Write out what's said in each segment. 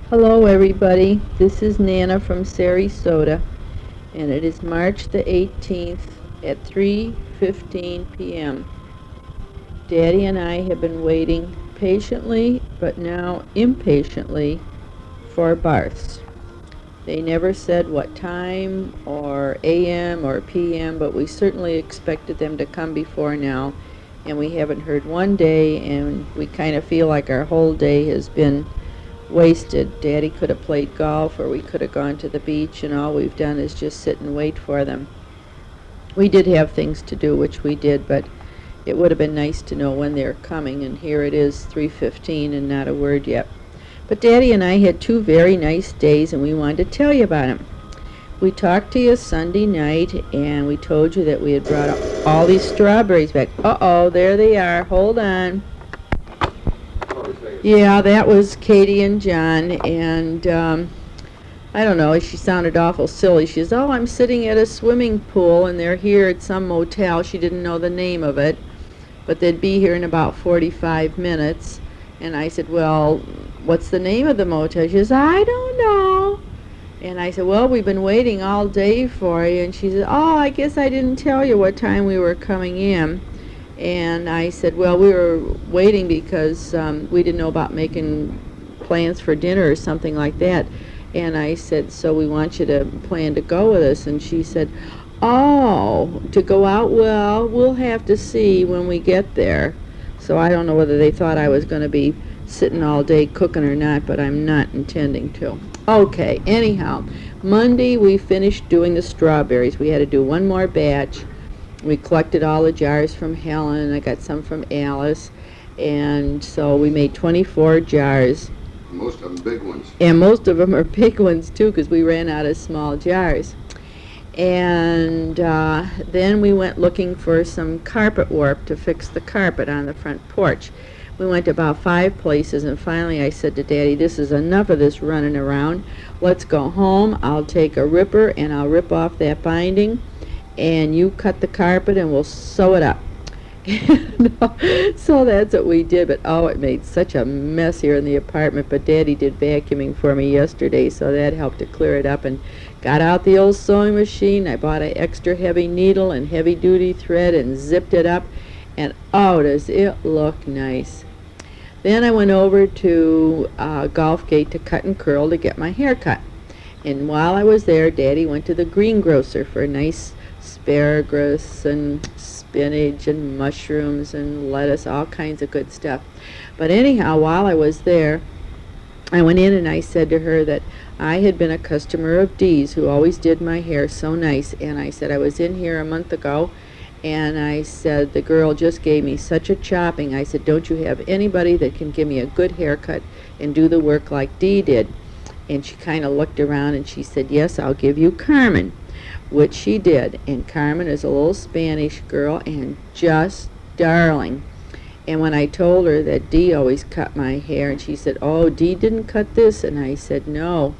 Hello everybody, this is Nana from Sarasota, and it is March the 18th at 3:15 p.m. Daddy and I have been waiting patiently, but now impatiently, for Barths. They never said what time or AM or PM, but we certainly expected them to come before now, and we haven't heard one day, and we kind of feel like our whole day has been wasted. Daddy could have played golf, or we could have gone to the beach, and all we've done is just sit and wait for them. We did have things to do, which we did, but it would have been nice to know when they're coming, and here it is 3:15 and not a word yet. But Daddy and I had two very nice days, and we wanted to tell you about them. We talked to you Sunday night, and we told you that we had brought all these strawberries back. Uh-oh, there they are. Hold on. Yeah, that was Katie and John, and I don't know, she sounded awful silly. She says, "Oh, I'm sitting at a swimming pool, and they're here at some motel." She didn't know the name of it, but they'd be here in about 45 minutes. And I said, "Well, what's the name of the motel?" She says, "I don't know." And I said, "Well, we've been waiting all day for you." And she said, "Oh, I guess I didn't tell you what time we were coming in." And I said, "Well, we were waiting because we didn't know about making plans for dinner or something like that." And I said, "So we want you to plan to go with us." And she said, "Oh, to go out? Well, we'll have to see when we get there." So I don't know whether they thought I was going to be sitting all day cooking or not, but I'm not intending to. Okay, anyhow, Monday we finished doing the strawberries. We had to do one more batch. We collected all the jars from Helen. I got some from Alice. And so we made 24 jars. Most of them big ones. And most of them are big ones, too, because we ran out of small jars. And then we went looking for some carpet warp to fix the carpet on the front porch. We went to about 5 places, and finally I said to Daddy, "This is enough of this running around. Let's go home. I'll take a ripper, and I'll rip off that binding, and you cut the carpet, and we'll sew it up." So that's what we did, but oh, it made such a mess here in the apartment. But Daddy did vacuuming for me yesterday, so that helped to clear it up, and got out the old sewing machine. I bought an extra heavy needle and heavy duty thread and zipped it up, and oh, does it look nice. Then I went over to Golfgate to cut and curl to get my hair cut. And while I was there, Daddy went to the greengrocer for a nice asparagus and spinach and mushrooms and lettuce, all kinds of good stuff. But anyhow, while I was there, I went in and I said to her that I had been a customer of Dee's, who always did my hair so nice. And I said, I was in here a month ago, and I said, the girl just gave me such a chopping. I said, don't you have anybody that can give me a good haircut and do the work like Dee did? And she kind of looked around and she said, yes, I'll give you Carmen, which she did. And Carmen is a little Spanish girl and just darling. And when I told her that Dee always cut my hair, and she said, oh, Dee didn't cut this, and I said, no.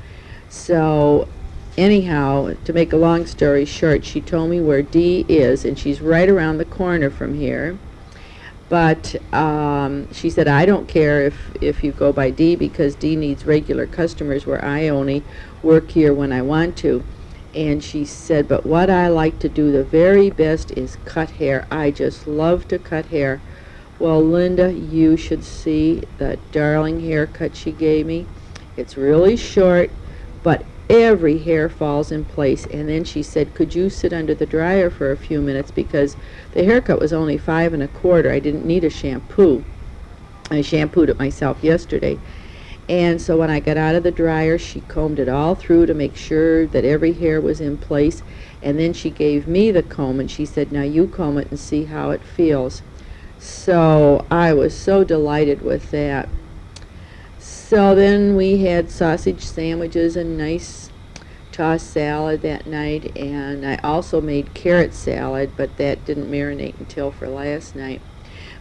So anyhow, to make a long story short, she told me where Dee is, and she's right around the corner from here. But she said, I don't care if you go by Dee, because Dee needs regular customers where I only work here when I want to. And she said, but what I like to do the very best is cut hair. I just love to cut hair. Well, Linda, you should see the darling haircut she gave me. It's really short, but every hair falls in place. And then she said, could you sit under the dryer for a few minutes, because the haircut was only 5 1/4. I didn't need a shampoo. I shampooed it myself yesterday. And so when I got out of the dryer, she combed it all through to make sure that every hair was in place. And then she gave me the comb, and she said, now you comb it and see how it feels. So I was so delighted with that. So then we had sausage sandwiches and nice tossed salad that night, and I also made carrot salad, but that didn't marinate until for last night.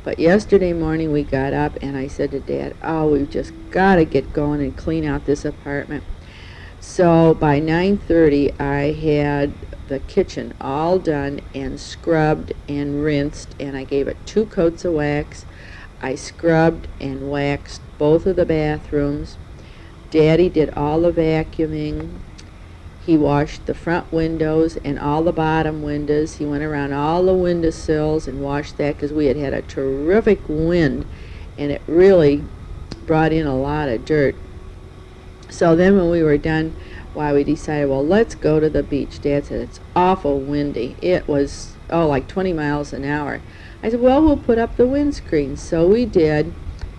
But yesterday morning we got up, and I said to Dad, oh, we've just got to get going and clean out this apartment. So by 9:30 I had the kitchen all done and scrubbed and rinsed, and I gave it 2 coats of wax. I scrubbed and waxed both of the bathrooms. Daddy did all the vacuuming. He washed the front windows and all the bottom windows. He went around all the windowsills and washed that because we had had a terrific wind and it really brought in a lot of dirt. So then when we were done, why, we decided, well, let's go to the beach. Dad said, it's awful windy. It was, like 20 miles an hour. I said, well, we'll put up the windscreen. So we did,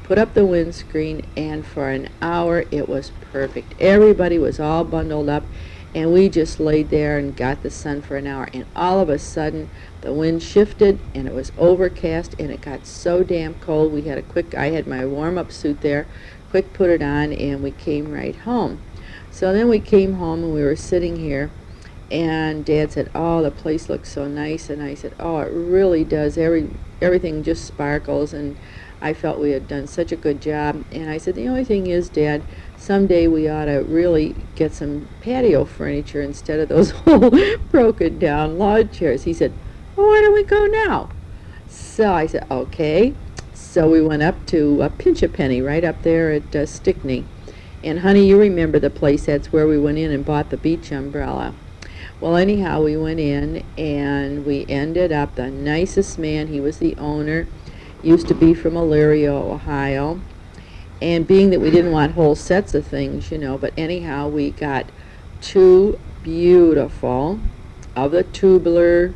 put up the windscreen, and for an hour it was perfect. Everybody was all bundled up, and we just laid there and got the sun for an hour. And all of a sudden, the wind shifted, and it was overcast, and it got so damn cold. We had I had my warm-up suit there, quick put it on, and we came right home. So then we came home, and we were sitting here, and Dad said, oh, the place looks so nice. And I said, oh, it really does. Everything just sparkles, and I felt we had done such a good job. And I said, the only thing is, Dad, someday we ought to really get some patio furniture instead of those old broken down lawn chairs. He said, well, why don't we go now? So I said, okay. So we went up to Pinch-A-Penny right up there at Stickney. And honey, you remember the place. That's where we went in and bought the beach umbrella. Well, anyhow, we went in and we ended up, the nicest man, he was the owner, used to be from Elyria, Ohio. And being that we didn't want whole sets of things, but anyhow, we got two beautiful of the tubular.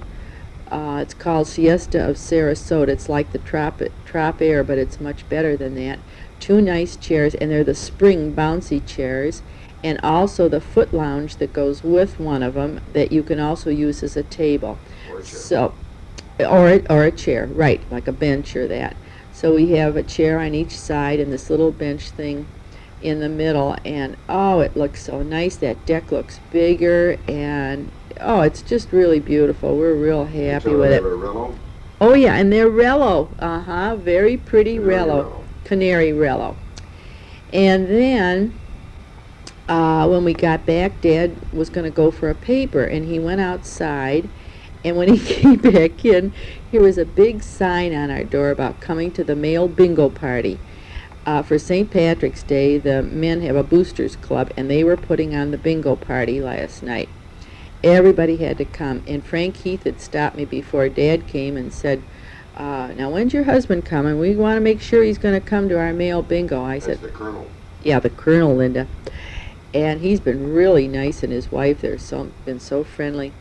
It's called Siesta of Sarasota. It's like the Trop Air, but it's much better than that. Two nice chairs, and they're the spring bouncy chairs, and also the foot lounge that goes with one of them that you can also use as a table. Or a chair. So, or a chair, right, like a bench or that. So we have a chair on each side and this little bench thing in the middle, and it looks so nice. That deck looks bigger, and it's just really beautiful. We're real happy with it. Oh yeah, and they're Rello. Very pretty Rello. Canary Rello. And then when we got back, Dad was going to go for a paper, and he went outside, and when he came back in, here was a big sign on our door about coming to the male bingo party. For St. Patrick's Day, the men have a boosters club, and they were putting on the bingo party last night. Everybody had to come, and Frank Heath had stopped me before Dad came and said, now when's your husband coming? We want to make sure he's going to come to our male bingo. I said, the Colonel. Yeah, the Colonel, Linda. And he's been really nice, and his wife, they're been so friendly.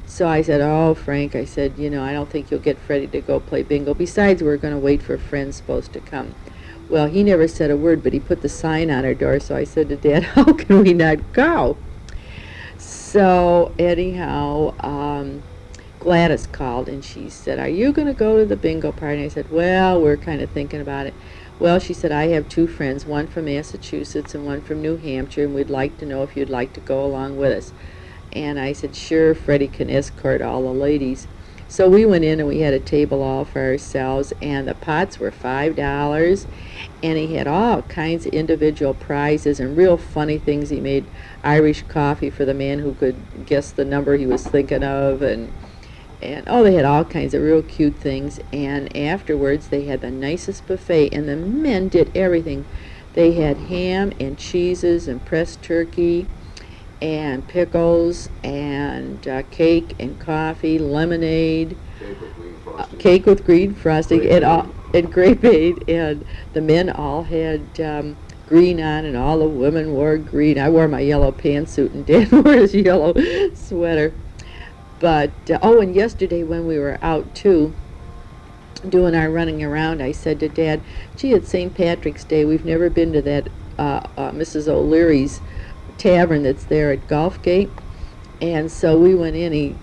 So I said, oh, Frank, I said, I don't think you'll get Freddie to go play bingo. Besides, we're going to wait for friends supposed to come. Well, he never said a word, but he put the sign on our door, so I said to Dad, how can we not go? So anyhow, Gladys called, and she said, are you going to go to the bingo party? And I said, well, we're kind of thinking about it. Well, she said, I have two friends, one from Massachusetts and one from New Hampshire, and we'd like to know if you'd like to go along with us. And I said, sure, Freddie can escort all the ladies. So we went in and we had a table all for ourselves, and the pots were $5, and he had all kinds of individual prizes and real funny things. He made Irish coffee for the man who could guess the number he was thinking of, and they had all kinds of real cute things. And afterwards they had the nicest buffet, and the men did everything. They had ham and cheeses and pressed turkey and pickles and cake and coffee, lemonade, Cake with green frosting. and grapeade, and the men all had green on, and all the women wore green. I wore my yellow pantsuit, and Dad wore his yellow sweater. But and yesterday when we were out too, doing our running around, I said to Dad, gee, it's St. Patrick's Day. We've never been to that Mrs. O'Leary's tavern that's there at Gulfgate. And so we went in.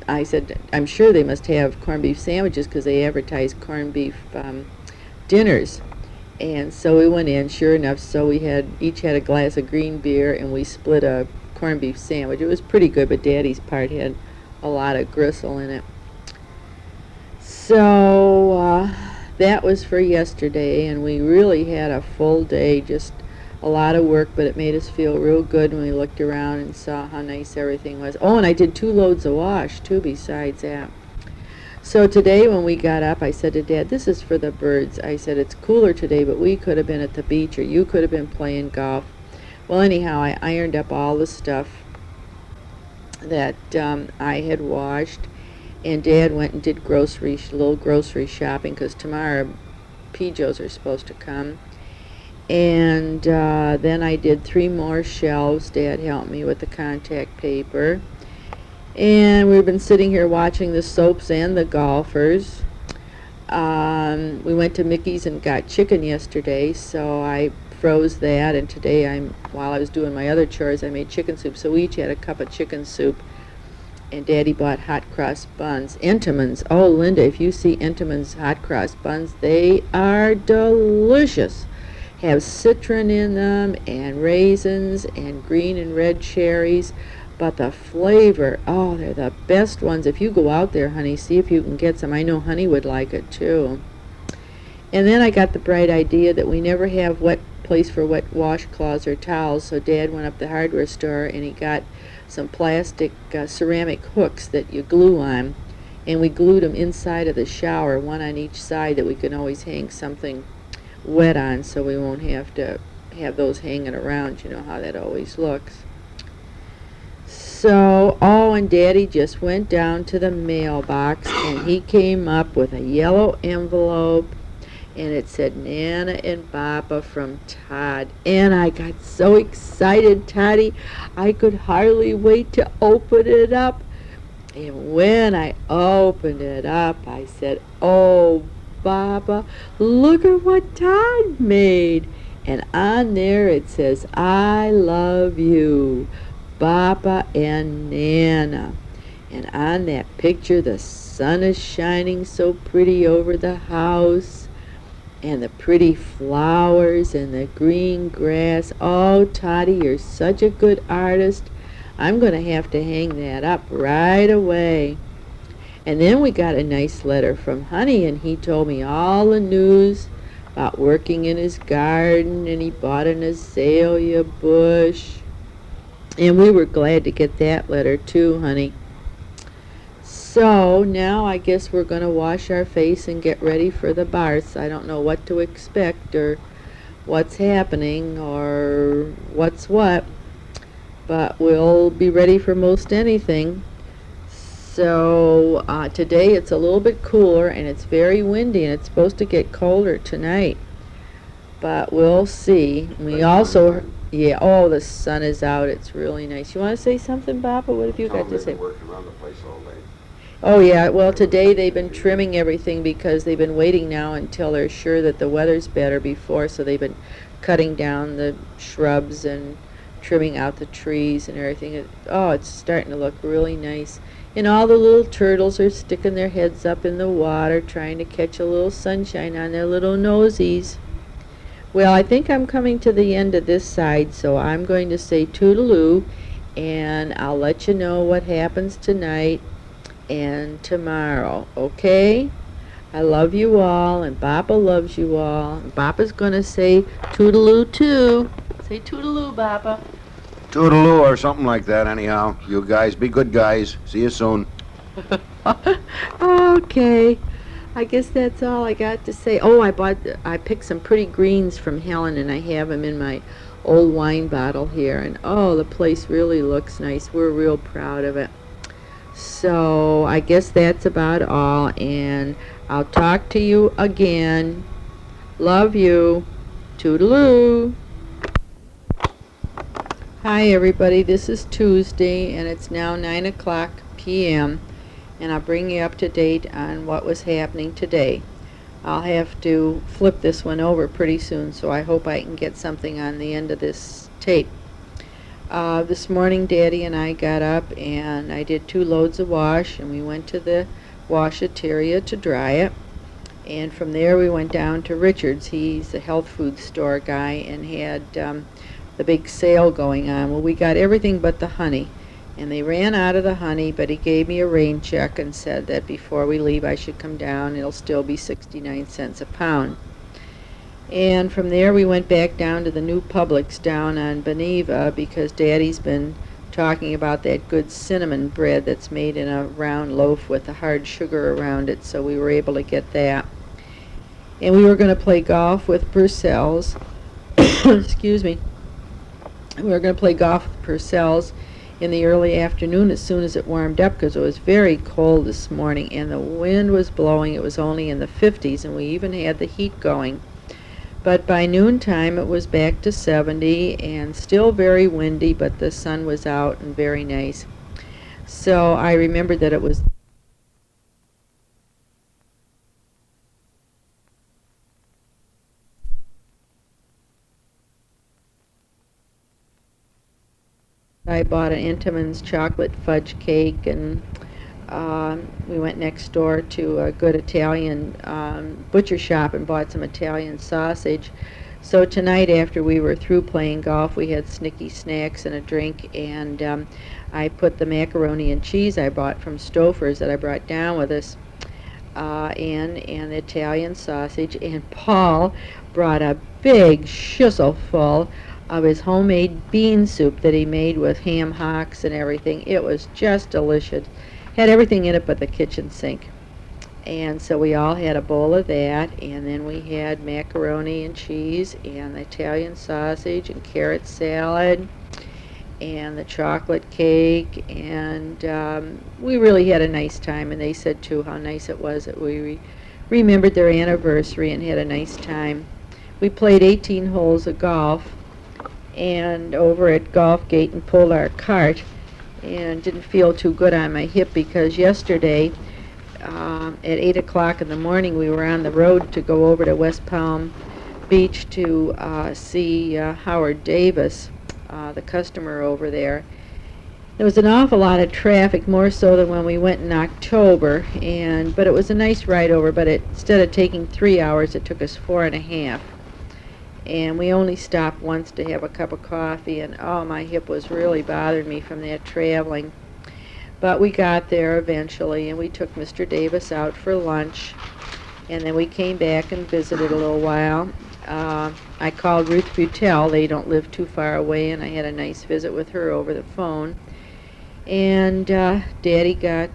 I said, I'm sure they must have corned beef sandwiches because they advertise corned beef dinners. And so we went in, sure enough, so we each had a glass of green beer, and we split a corned beef sandwich. It was pretty good, but Daddy's part had a lot of gristle in it. So that was for yesterday, and we really had a full day, just a lot of work, but it made us feel real good when we looked around and saw how nice everything was. Oh, and I did 2 loads of wash, too, besides that. So today when we got up, I said to Dad, this is for the birds. I said, it's cooler today, but we could have been at the beach, or you could have been playing golf. Well, anyhow, I ironed up all the stuff that I had washed, and Dad went and did little grocery shopping, because tomorrow Pijos are supposed to come. And then I did 3 more shelves. Dad helped me with the contact paper. And we've been sitting here watching the soaps and the golfers. We went to Mickey's and got chicken yesterday, so I froze that, and today while I was doing my other chores, I made chicken soup. So we each had a cup of chicken soup, and Daddy bought hot cross buns. Entenmann's. Oh, Linda, if you see Entenmann's hot cross buns, they are delicious. Have citron in them, and raisins, and green and red cherries. But the flavor, oh, they're the best ones. If you go out there, honey, see if you can get some. I know Honey would like it, too. And then I got the bright idea that we never have place for wet washcloths or towels, so Dad went up the hardware store and he got some plastic ceramic hooks that you glue on, and we glued them inside of the shower, one on each side, that we can always hang something wet on, so we won't have to have those hanging around. You know how that always looks. So, and Daddy just went down to the mailbox, and he came up with a yellow envelope, and it said Nana and Boppa from Todd. And I got so excited, Toddy, I could hardly wait to open it up. And when I opened it up, I said, "Oh, Boppa, look at what Todd made." And on there it says, "I love you, Boppa and Nana." And on that picture, the sun is shining so pretty over the house, and the pretty flowers and the green grass. Oh, Toddy, you're such a good artist. I'm going to have to hang that up right away. And then we got a nice letter from Honey, and he told me all the news about working in his garden, and he bought an azalea bush. And we were glad to get that letter too, Honey. So now I guess we're going to wash our face and get ready for the baths. I don't know what to expect or what's happening or what's what, but we'll be ready for most anything. So today it's a little bit cooler, and it's very windy, and it's supposed to get colder tonight. But we'll see. We also, the sun is out. It's really nice. You want to say something, Boppa? What have you got to say? Working around the place all day. Oh, yeah. Well, today they've been trimming everything because they've been waiting now until they're sure that the weather's better before. So they've been cutting down the shrubs and trimming out the trees and everything. It's starting to look really nice. And all the little turtles are sticking their heads up in the water, trying to catch a little sunshine on their little nosies. Well, I think I'm coming to the end of this side, so I'm going to say toodaloo, and I'll let you know what happens tonight and tomorrow, okay? I love you all, and Boppa loves you all. And Boppa's going to say toodaloo too. Say toodaloo, Boppa. Toodaloo or something like that, anyhow. You guys be good guys. See you soon. Okay. I guess that's all I got to say. Oh, I picked some pretty greens from Helen, and I have them in my old wine bottle here. And the place really looks nice. We're real proud of it. So I guess that's about all, and I'll talk to you again. Love you. Toodaloo. Hi everybody, this is Tuesday, and it's now 9:00 p.m. and I'll bring you up to date on what was happening today. I'll have to flip this one over pretty soon, so I hope I can get something on the end of this tape. This morning Daddy and I got up and I did 2 loads of wash, and we went to the washateria to dry it. And from there we went down to Richard's. He's a health food store guy and had the big sale going on. Well, we got everything but the honey. And they ran out of the honey, but he gave me a rain check and said that before we leave I should come down. It'll still be 69 cents a pound. And from there we went back down to the new Publix down on Beneva, because Daddy's been talking about that good cinnamon bread that's made in a round loaf with the hard sugar around it, so we were able to get that. And we were going to play golf with Purcell's. Excuse me. We were going to play golf with Purcell's in the early afternoon as soon as it warmed up because it was very cold this morning and the wind was blowing. It was only in the 50s and we even had the heat going. But by noontime it was back to 70 and still very windy, but the sun was out and very nice. So I remembered that it was I bought an Entenmann's chocolate fudge cake, and we went next door to a good Italian butcher shop and bought some Italian sausage. So tonight, after we were through playing golf, we had snicky snacks and a drink, and I put the macaroni and cheese I bought from Stouffer's that I brought down with us and the Italian sausage, and Paul brought a big schüssel full of his homemade bean soup that he made with ham hocks and everything. It was just delicious. Had everything in it but the kitchen sink. And so we all had a bowl of that, and then we had macaroni and cheese and the Italian sausage and carrot salad and the chocolate cake, and we really had a nice time, and they said too how nice it was that we remembered their anniversary and had a nice time. We played 18 holes of golf and over at Golf Gate and pulled our cart and didn't feel too good on my hip because yesterday at 8 o'clock in the morning we were on the road to go over to West Palm Beach to see Howard Davis, the customer over there. There was an awful lot of traffic, more so than when we went in October, but it was a nice ride over, but instead of taking 3 hours, it took us 4.5. And we only stopped once to have a cup of coffee, and oh, my hip was really bothering me from that traveling. But we got there eventually, and we took Mr. Davis out for lunch, and then we came back and visited a little while. I called Ruth Butel. They don't live too far away, and I had a nice visit with her over the phone. And Daddy got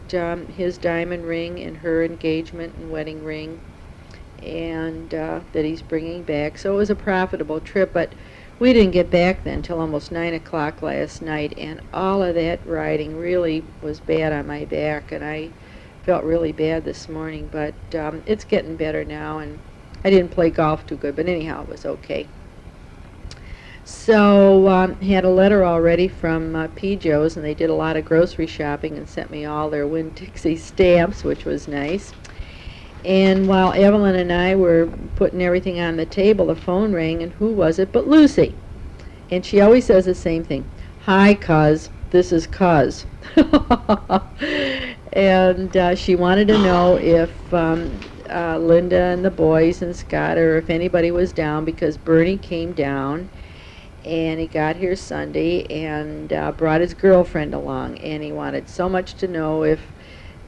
his diamond ring and her engagement and wedding ring, and that he's bringing back. So it was a profitable trip, but we didn't get back then till almost 9 o'clock last night, and all of that riding really was bad on my back, and I felt really bad this morning, but it's getting better now, and I didn't play golf too good, but anyhow, it was okay. So had a letter already from P. Joe's, and they did a lot of grocery shopping and sent me all their Winn-Dixie stamps, which was nice. And while Evelyn and I were putting everything on the table, the phone rang, and who was it but Lucy? And she always says the same thing. Hi, Cuz. This is Cuz. And she wanted to know if Linda and the boys and Scott, or if anybody was down, because Bernie came down, and he got here Sunday and brought his girlfriend along, and he wanted so much to know if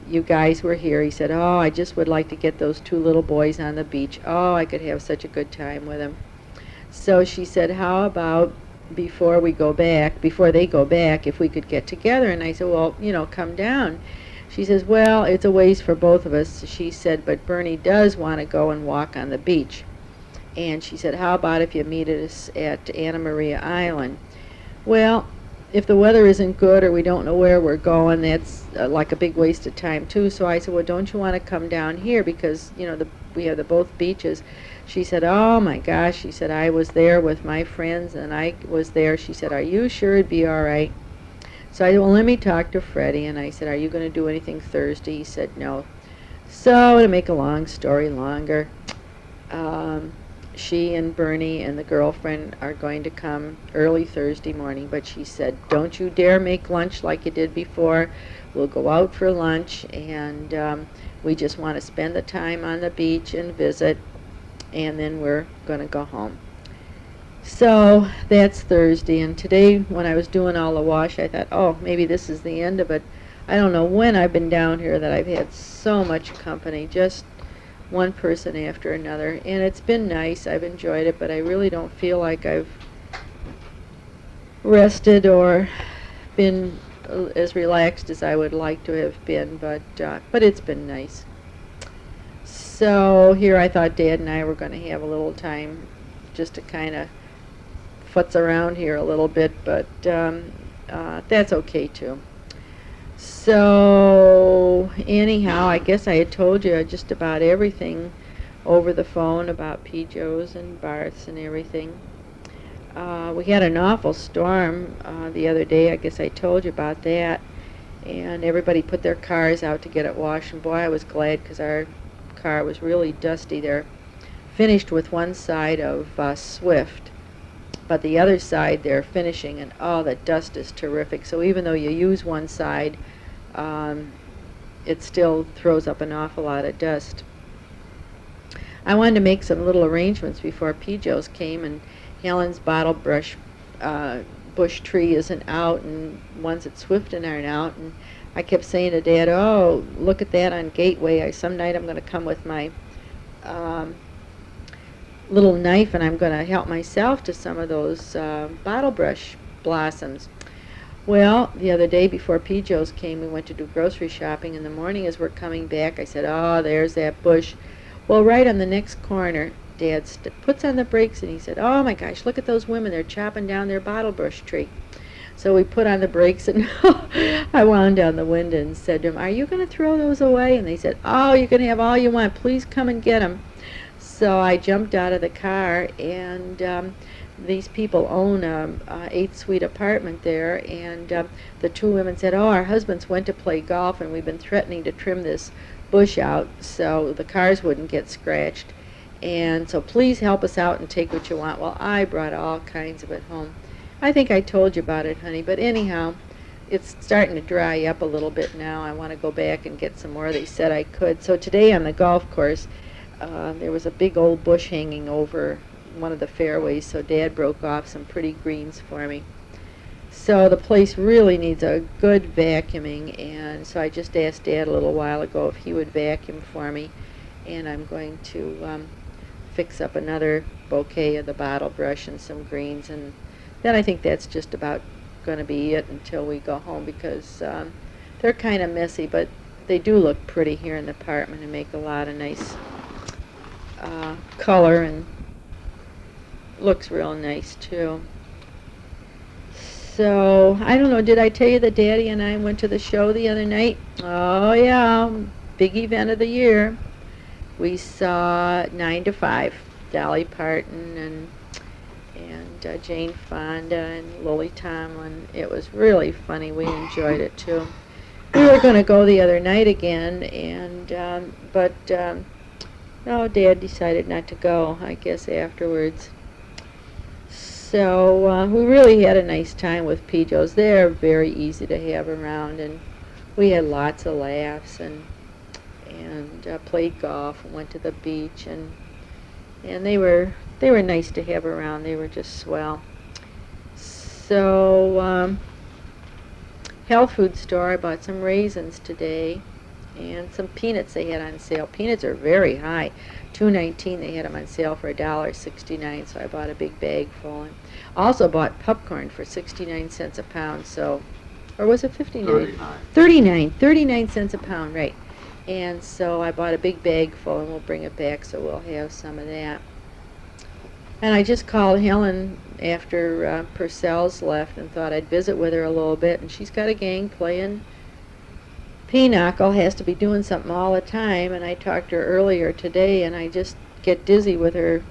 you guys were here. He said, oh, I just would like to get those 2 little boys on the beach. Oh, I could have such a good time with them. So she said, how about before they go back, if we could get together? And I said, well, come down. She says, well, it's a ways for both of us. She said, but Bernie does want to go and walk on the beach. And she said, how about if you meet us at Anna Maria Island? Well, if the weather isn't good or we don't know where we're going, that's like a big waste of time too. So I said, well, don't you want to come down here, because we have both beaches. She said, oh my gosh. She said, I was there with my friends and I was there. She said, are you sure it'd be all right? So I said, well, let me talk to Freddie. And I said, are you going to do anything Thursday? He said no. So to make a long story longer, she and Bernie and the girlfriend are going to come early Thursday morning, but she said, don't you dare make lunch like you did before. We'll go out for lunch, and we just want to spend the time on the beach and visit, and then we're going to go home. So that's Thursday, and today when I was doing all the wash, I thought, oh, maybe this is the end of it. I don't know when I've been down here that I've had so much company, just one person after another, and it's been nice. I've enjoyed it, but I really don't feel like I've rested or been as relaxed as I would like to have been, but it's been nice. So here I thought Dad and I were going to have a little time just to kind of futz around here a little bit, but that's okay too. So anyhow, I guess I had told you just about everything over the phone about Jo's and Barth's and everything. We had an awful storm the other day. I guess I told you about that. And everybody put their cars out to get it washed. And boy, I was glad because our car was really dusty. They're finished with one side of Swift, but the other side they're finishing, and oh, the dust is terrific. So even though you use one side, it still throws up an awful lot of dust. I wanted to make some little arrangements before Jo's came, and Helen's bottle bush tree isn't out, and ones at Swifton aren't out, and I kept saying to Dad, oh, look at that on Gateway. Some night I'm going to come with my little knife, and I'm going to help myself to some of those bottle brush blossoms. Well, the other day before Jo's came, we went to do grocery shopping. In the morning as we're coming back, I said, oh, there's that bush. Well, right on the next corner, Dad puts on the brakes, and he said, oh my gosh, look at those women. They're chopping down their bottle brush tree. So we put on the brakes, and I wound down the window and said to them, are you going to throw those away? And they said, oh, you can have all you want. Please come and get them. So I jumped out of the car, and these people own a 8-suite apartment there, and the two women said, oh, our husbands went to play golf, and we've been threatening to trim this bush out so the cars wouldn't get scratched, and so please help us out and take what you want. Well, I brought all kinds of it home. I think I told you about it, honey, but anyhow, it's starting to dry up a little bit now. I want to go back and get some more. They said I could. So today on the golf course, there was a big old bush hanging over one of the fairways, so Dad broke off some pretty greens for me. So the place really needs a good vacuuming, and so I just asked Dad a little while ago if he would vacuum for me, and I'm going to fix up another bouquet of the bottle brush and some greens, and then I think that's just about going to be it until we go home, because they're kind of messy, but they do look pretty here in the apartment and make a lot of nice color, and looks real nice too. So, I don't know, did I tell you that Daddy and I went to the show the other night? Oh yeah, big event of the year. We saw 9 to 5, Dolly Parton and Jane Fonda and Lily Tomlin. It was really funny. We enjoyed it too. We were going to go the other night again, but no, Dad decided not to go, I guess, afterwards. So we really had a nice time with Jo's. They're very easy to have around, and we had lots of laughs and played golf and went to the beach, and they were nice to have around. They were just swell. So health food store, I bought some raisins today and some peanuts they had on sale. Peanuts are very high. $2.19. They had them on sale for $1.69, so I bought a big bag full. And also bought popcorn for 69 cents a pound. So, or was it 59? 39 cents a pound, right? And so I bought a big bag full, and we'll bring it back, so we'll have some of that. And I just called Helen after Purcell's left and thought I'd visit with her a little bit, and she's got a gang playing pinochle, has to be doing something all the time, and I talked to her earlier today, and I just get dizzy with her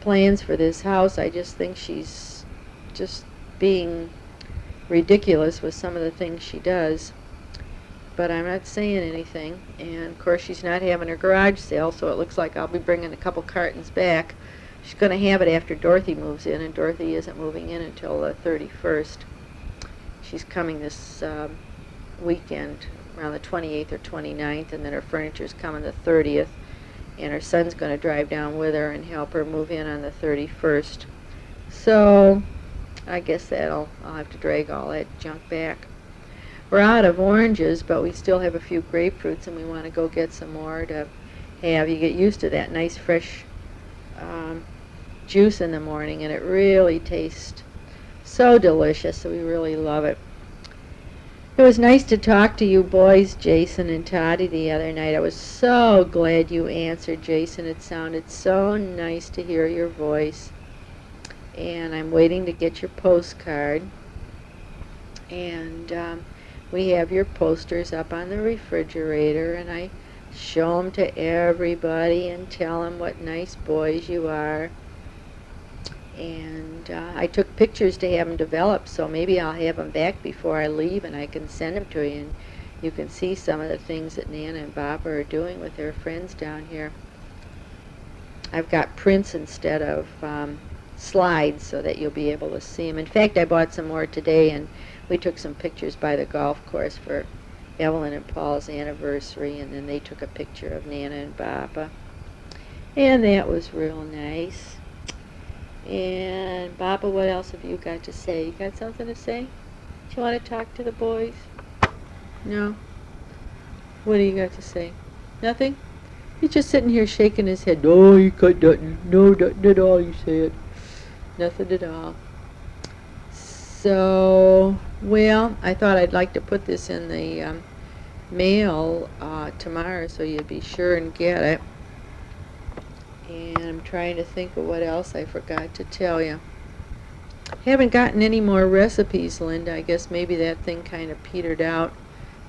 plans for this house. I just think she's just being ridiculous with some of the things she does, but I'm not saying anything. And of course she's not having her garage sale, so it looks like I'll be bringing a couple cartons back. She's going to have it after Dorothy moves in, and Dorothy isn't moving in until the 31st. She's coming this weekend, around the 28th or 29th, and then her furniture's coming the 30th, and her son's going to drive down with her and help her move in on the 31st. So I guess I'll have to drag all that junk back. We're out of oranges, but we still have a few grapefruits, and we want to go get some more to have. You get used to that nice fresh juice in the morning, and it really tastes so delicious, so we really love it. It was nice to talk to you boys, Jason and Toddy, the other night. I was so glad you answered, Jason. It sounded so nice to hear your voice. and I'm waiting to get your postcard. And we have your posters up on the refrigerator, and I show them to everybody and tell them what nice boys you are. And I took pictures to have them developed, so maybe I'll have them back before I leave, and I can send them to you, and you can see some of the things that Nana and Boppa are doing with their friends down here. I've got prints instead of slides so that you'll be able to see them. In fact, I bought some more today, and we took some pictures by the golf course for Evelyn and Paul's anniversary, and then they took a picture of Nana and Boppa. And that was real nice. And Boppa, what else have you got to say? You got something to say? Do you want to talk to the boys? No? What do you got to say? Nothing? He's just sitting here shaking his head. No, you got nothing. No, nothing at all, you said. Nothing at all. So, well, I thought I'd like to put this in the mail tomorrow so you'd be sure and get it. And I'm trying to think of what else I forgot to tell you. Haven't gotten any more recipes, Linda. I guess maybe that thing kind of petered out.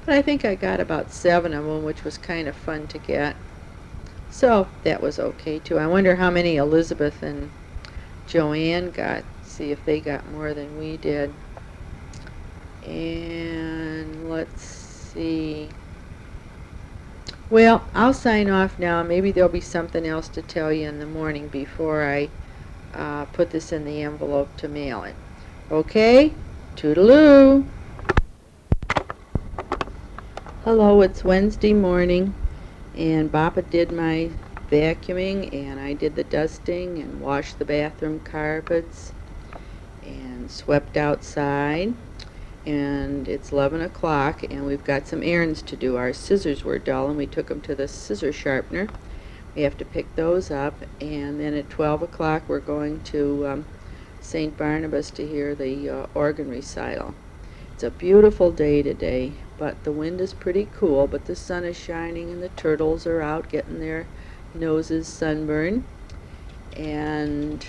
But I think I got about 7 of them, which was kind of fun to get. So that was okay, too. I wonder how many Elizabeth and Joanne got. See if they got more than we did. And let's see. Well, I'll sign off now. Maybe there'll be something else to tell you in the morning before I put this in the envelope to mail it. Okay? Toodaloo! Hello, it's Wednesday morning, and Boppa did my vacuuming, and I did the dusting and washed the bathroom carpets and swept outside. And it's 11 o'clock, and we've got some errands to do. Our scissors were dull, and we took them to the scissor sharpener. We have to pick those up, and then at 12 o'clock we're going to St. Barnabas to hear the organ recital. It's a beautiful day today, but the wind is pretty cool, but the sun is shining, and the turtles are out getting their noses sunburned. And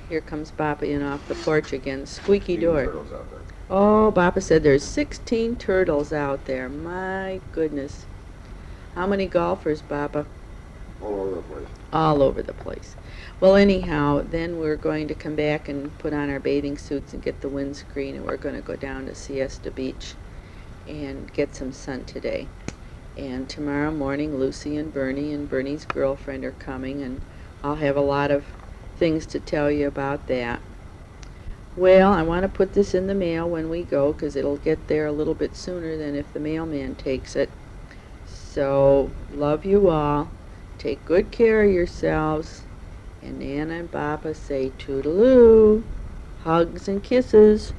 here comes Boppa in off the porch again. Squeaky door. Oh, Boppa said there's 16 turtles out there. My goodness. How many golfers, Boppa? All over the place. All over the place. Well, anyhow, then we're going to come back and put on our bathing suits and get the windscreen, and we're going to go down to Siesta Beach and get some sun today. And tomorrow morning, Lucy and Bernie's girlfriend are coming, and I'll have a lot of things to tell you about that. Well, I want to put this in the mail when we go, because it'll get there a little bit sooner than if the mailman takes it. So, love you all. Take good care of yourselves. And Nana and Boppa say toodaloo. Hugs and kisses.